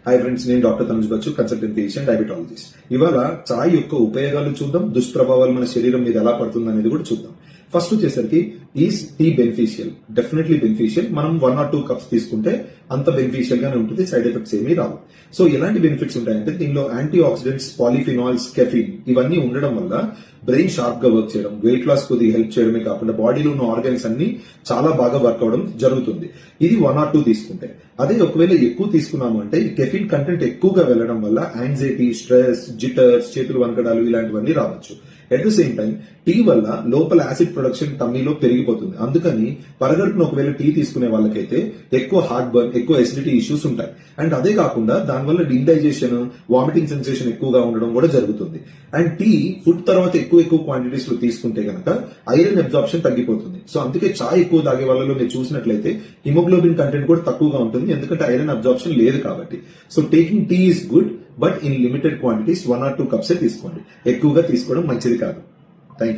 Hi friends, నేను doctor Tanuj Bachchu, consultant physician, diabetologist. ఇవాళ చాయ్ యొక్క ఉపయోగాలు చూద్దాం, దుష్ప్రభావాలు మన శరీరం మీద ఎలా పడుతుంది అనేది కూడా చూద్దాం. ఫస్ట్ వచ్చేసరికి is T beneficial? Definitely beneficial. మనం 1 or 2 కప్స్ తీసుకుంటే అంత బెనిఫిషియల్ గానే ఉంటుంది, సైడ్ ఎఫెక్ట్స్ ఏమీ రావు. సో ఎలాంటి బెనిఫిట్స్ ఉంటాయంటే దీనిలో యాంటీ ఆక్సిడెంట్స్, పాలిఫినాల్స్, కెఫీన్ ఇవన్నీ ఉండడం వల్ల బ్రెయిన్ షార్ప్ గా వర్క్ చేయడం, వెయిట్ లాస్ కొద్దిగా హెల్ప్ చేయడమే కాకుండా బాడీలో ఉన్న ఆర్గన్స్ అన్ని చాలా బాగా వర్క్ అవడం జరుగుతుంది. ఇది 1 or 2 తీసుకుంటే. అదే ఒకవేళ ఎక్కువ తీసుకున్నాము అంటే ఈ కెఫీన్ కంటెంట్ ఎక్కువగా వెళ్లడం వల్ల యాంగ్జైటీ, స్ట్రెస్, జిటర్స్, చేతులు వనకడాలు ఇలాంటివన్నీ రావచ్చు. At the same time tea వల్ల లోపల యాసిడ్ ప్రొడక్షన్ టమ్మీలో పెరిగిపోతుంది. అందుకని పరగడుపున ఒకవేళ టీ తీసుకునే వాళ్ళకైతే ఎక్కువ హార్ట్ బర్న్, ఎక్కువ ఎసిడిటీ ఇష్యూస్ ఉంటాయి. అండ్ అదే కాకుండా దానివల్ల ఇండైజెషన్, వామిటింగ్ సెన్సేషన్ ఎక్కువగా ఉండడం కూడా జరుగుతుంది. అండ్ టీ ఫుడ్ తర్వాత ఎక్కువ క్వాంటిటీస్ లో తీసుకుంటే గనక ఐరన్ అబ్జార్ప్షన్ తగ్గిపోతుంది. సో అందుకే చాయ్ ఎక్కువ తాగే వాళ్ళలో మీరు చూసినట్లయితే హిమోగ్లోబిన్ కంటెంట్ కూడా తక్కువగా ఉంటుంది, ఎందుకంటే ఐరన్ అబ్జార్ప్షన్ లేదు కాబట్టి. So taking tea is good, but in limited quantities 1 or 2 కప్సే తీసుకోండి. ఎక్కువగా తీసుకోవడం మంచిది కాదు.